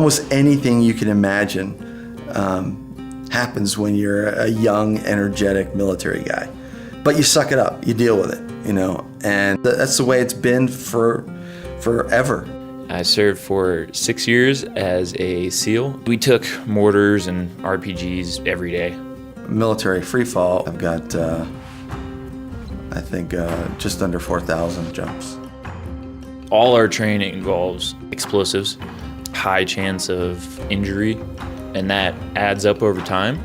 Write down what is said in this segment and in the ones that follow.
almost anything you can imagine happens when you're a young, energetic military guy. But you suck it up, you deal with it, you know, and that's the way it's been forever. I served for 6 years as a SEAL. We took mortars and RPGs every day. Military free fall, I've got, I think, just under 4,000 jumps. All our training involves explosives, high chance of injury, and that adds up over time.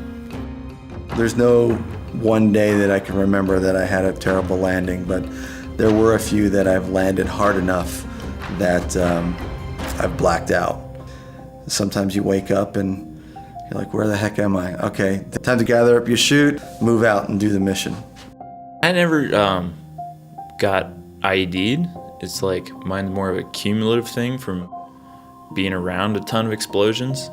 There's no one day that I can remember that I had a terrible landing, but there were a few that I've landed hard enough that I've blacked out. Sometimes you wake up and you're like, where the heck am I? Okay, time to gather up your chute, move out and do the mission. I never got IED'd. It's like mine's more of a cumulative thing from being around a ton of explosions.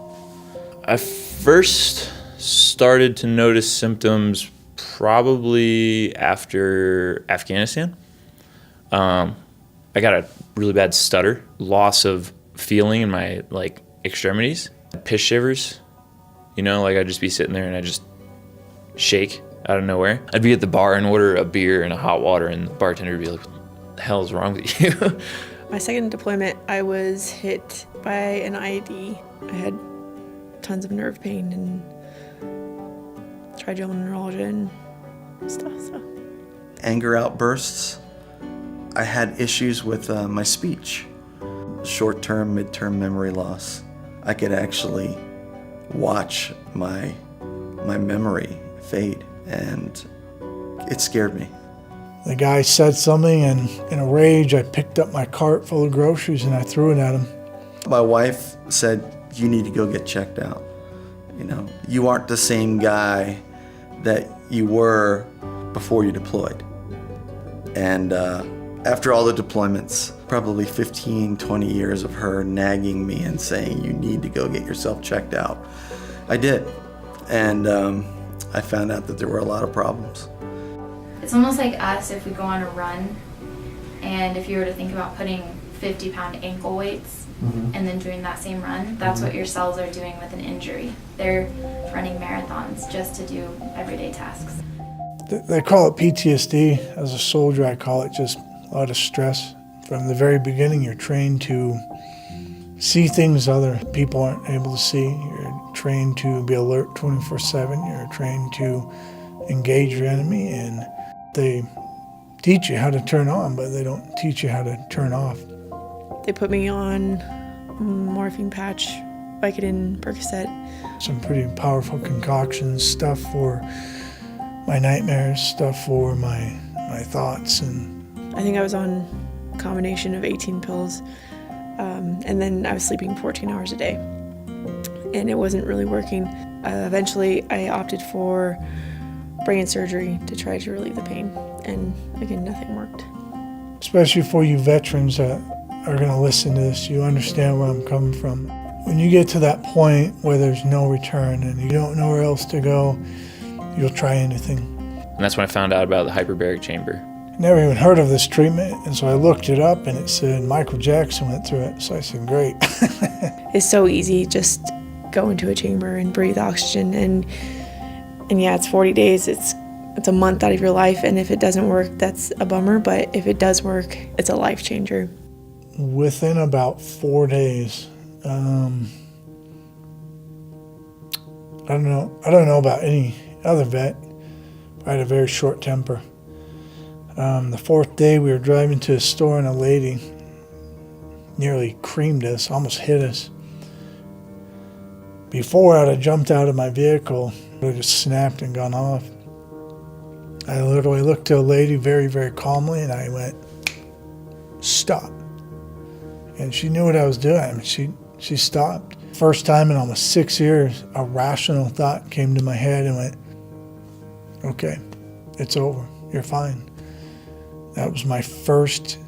I first started to notice symptoms probably after Afghanistan. I got a really bad stutter, loss of feeling in my extremities, piss shivers. You know, like I'd just be sitting there and I'd just shake out of nowhere. I'd be at the bar and order a beer and a hot water, and the bartender would be like, what the hell is wrong with you? My second deployment, I was hit by an IED. I had tons of nerve pain and trigeminal neuralgia and stuff. So. Anger outbursts. I had issues with my speech. Short-term, mid-term memory loss. I could actually watch my memory fade, and it scared me. The guy said something, and in a rage, I picked up my cart full of groceries and I threw it at him. My wife said, you need to go get checked out. You know, you aren't the same guy that you were before you deployed. And after all the deployments, probably 15, 20 years of her nagging me and saying, you need to go get yourself checked out. I did. And I found out that there were a lot of problems. It's almost like us if we go on a run, and if you were to think about putting 50-pound ankle weights and then doing that same run, that's what your cells are doing with an injury. They're running marathons just to do everyday tasks. They call it PTSD. As a soldier, I call it just a lot of stress. From the very beginning, you're trained to see things other people aren't able to see. You're trained to be alert 24/7. You're trained to engage your enemy, and they teach you how to turn on, but they don't teach you how to turn off. They put me on morphine patch, Vicodin, Percocet. Some pretty powerful concoctions, stuff for my nightmares, stuff for my thoughts. And I think I was on a combination of 18 pills, and then I was sleeping 14 hours a day, and it wasn't really working. Eventually, I opted for brain surgery to try to relieve the pain, and again, nothing worked. Especially for you veterans that are going to listen to this, you understand where I'm coming from. When you get to that point where there's no return and you don't know where else to go, you'll try anything. And that's when I found out about the hyperbaric chamber. Never even heard of this treatment, and so I looked it up and it said Michael Jackson went through it, so I said, great. It's so easy, just go into a chamber and breathe oxygen, and yeah, it's 40 days, it's a month out of your life, and if it doesn't work, that's a bummer, but if it does work, it's a life changer. Within about 4 days, I don't know about any other vet. I had a very short temper. The fourth day, we were driving to a store, and a lady nearly creamed us, almost hit us. Before I'd have jumped out of my vehicle, it would have just snapped and gone off. I literally looked at a lady very, very calmly, and I went, stop. And she knew what I was doing. I mean, she stopped. First time in almost 6 years, a rational thought came to my head and went, okay, it's over, you're fine. That was my first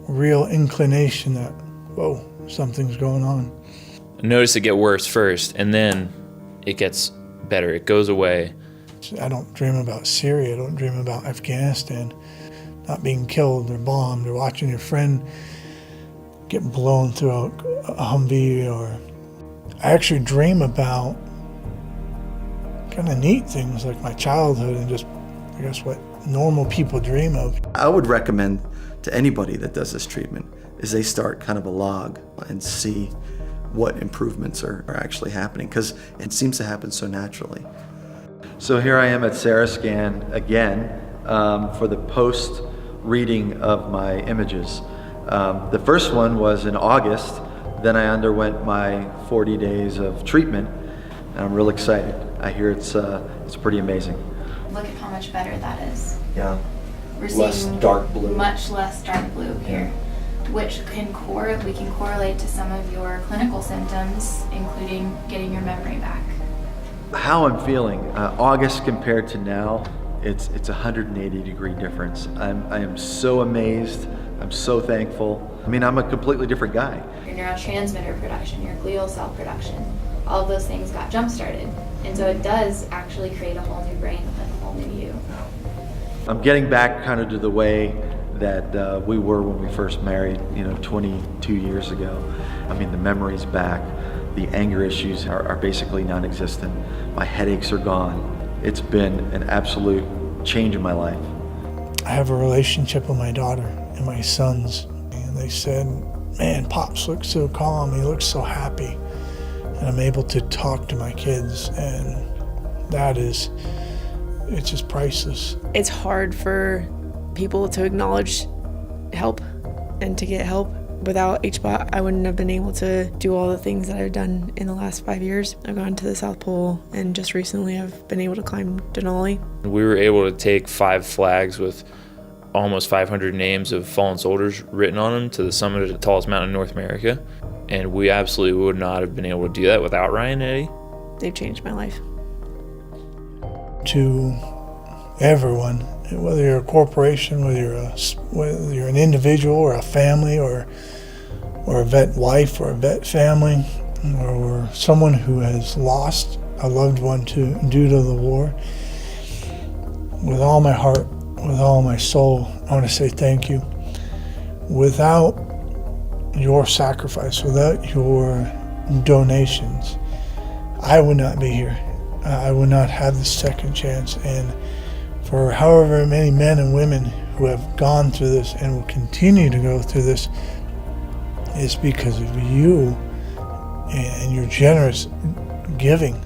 real inclination that, whoa, something's going on. I noticed it get worse first, and then it gets better. It goes away. I don't dream about Syria. I don't dream about Afghanistan, not being killed or bombed, or watching your friend get blown through a Humvee, or I actually dream about kind of neat things like my childhood and just, I guess, what normal people dream of. I would recommend to anybody that does this treatment is they start kind of a log and see what improvements are actually happening, because it seems to happen so naturally. So here I am at Sarascan again for the post reading of my images. The first one was in August. Then I underwent my 40 days of treatment, and I'm real excited. I hear it's pretty amazing. Look at how much better that is. Yeah. We're Less seeing dark blue. much less dark blue here, which we can correlate to some of your clinical symptoms, including getting your memory back. How I'm feeling, August compared to now, it's 180-degree difference. I am so amazed. I'm so thankful. I mean, I'm a completely different guy. Your neurotransmitter production, your glial cell production, all of those things got jump-started. And so it does actually create a whole new brain with a whole new you. I'm getting back kind of to the way that we were when we first married, 22 years ago. I mean, the memory's back. The anger issues are basically non-existent. My headaches are gone. It's been an absolute change in my life. I have a relationship with my daughter and my sons, and they said, man, Pops looks so calm, he looks so happy. And I'm able to talk to my kids, and it's just priceless. It's hard for people to acknowledge help and to get help. Without HBOT, I wouldn't have been able to do all the things that I've done in the last 5 years. I've gone to the South Pole, and just recently I've been able to climb Denali. We were able to take 5 flags with almost 500 names of fallen soldiers written on them to the summit of the tallest mountain in North America. And we absolutely would not have been able to do that without Ryan and Eddie. They've changed my life. To everyone, whether you're a corporation, whether you're an individual or a family or a vet wife or a vet family, or someone who has lost a loved one due to the war, with all my heart, with all my soul, I want to say thank you. Without your sacrifice, without your donations, I would not be here. I would not have this second chance. And for however many men and women who have gone through this and will continue to go through this, it's because of you and your generous giving